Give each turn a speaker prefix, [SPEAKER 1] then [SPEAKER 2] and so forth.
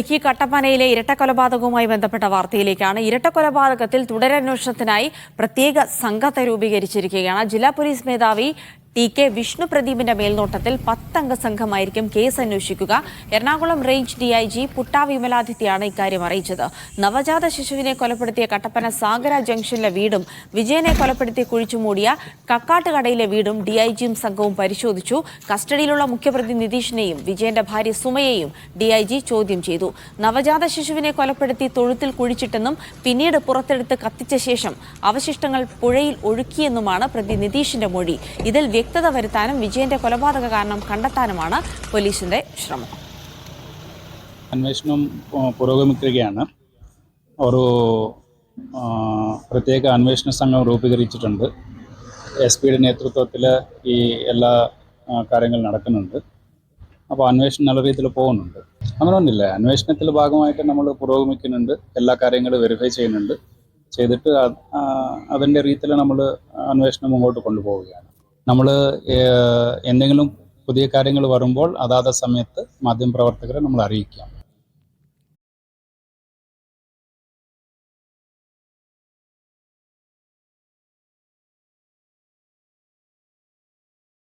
[SPEAKER 1] ഇടുക്കി കട്ടപ്പനയിലെ ഇരട്ടക്കൊലപാതകവുമായി ബന്ധപ്പെട്ട വാർത്തയിലേക്കാണ്. ഇരട്ടക്കൊലപാതകത്തിൽ തുടരന്വേഷണത്തിനായി പ്രത്യേക സംഘത്തെ രൂപീകരിച്ചിരിക്കുകയാണ്. ജില്ലാ പോലീസ് മേധാവി TK വിഷ്ണു പ്രദീപിന്റെ മേൽനോട്ടത്തിൽ 10 അംഗ സംഘമായിരിക്കും കേസ് അന്വേഷിക്കുക. എറണാകുളം റേഞ്ച് DIG പുട്ടാ വിമലാദിത്യയാണ് ഇക്കാര്യം അറിയിച്ചത്. നവജാത ശിശുവിനെ കൊലപ്പെടുത്തിയ കട്ടപ്പന സാഗര ജംഗ്ഷനിലെ വീടും വിജയനെ കൊലപ്പെടുത്തി കുഴിച്ചുമൂടിയ കക്കാട്ടുകടയിലെ വീടും DIGയും സംഘവും പരിശോധിച്ചു. കസ്റ്റഡിയിലുള്ള മുഖ്യപ്രതി നിതീഷിനെയും വിജയന്റെ ഭാര്യ സുമയെയും DIG ചോദ്യം ചെയ്തു. നവജാത ശിശുവിനെ കൊലപ്പെടുത്തി തൊഴുത്തിൽ കുഴിച്ചിട്ടെന്നും പിന്നീട് പുറത്തെടുത്ത് കത്തിച്ച ശേഷം അവശിഷ്ടങ്ങൾ പുഴയിൽ ഒഴുക്കിയെന്നുമാണ് പ്രതി നിതീഷിന്റെ മൊഴി. ഇതിൽ വ്യക്തത വരുത്താനും വിജയന്റെ കൊലപാതക കാരണം കണ്ടെത്താനുമാണ് പോലീസിന്റെ ശ്രമം.
[SPEAKER 2] അന്വേഷണം പുരോഗമിക്കുകയാണ്. ഒരു പ്രത്യേക അന്വേഷണ സംഘം രൂപീകരിച്ചിട്ടുണ്ട്. SP നേതൃത്വത്തിൽ ഈ എല്ലാ കാര്യങ്ങളും നടക്കുന്നുണ്ട്. അപ്പോൾ അന്വേഷണം നല്ല രീതിയിൽ പോകുന്നുണ്ട്. അങ്ങനെയൊന്നുമില്ല, അന്വേഷണത്തിൻ്റെ ഭാഗമായിട്ട് നമ്മൾ പുരോഗമിക്കുന്നുണ്ട്. എല്ലാ കാര്യങ്ങളും വെരിഫൈ ചെയ്യുന്നുണ്ട്. ചെയ്തിട്ട് അതിൻ്റെ രീതിയിൽ നമ്മൾ അന്വേഷണം മുമ്പോട്ട് കൊണ്ടുപോവുകയാണ്. നമ്മൾ എന്തെങ്കിലും പുതിയ കാര്യങ്ങൾ വരുമ്പോൾ അതാത് സമയത്ത് മാധ്യമപ്രവർത്തകരെ നമ്മൾ അറിയിക്കാം.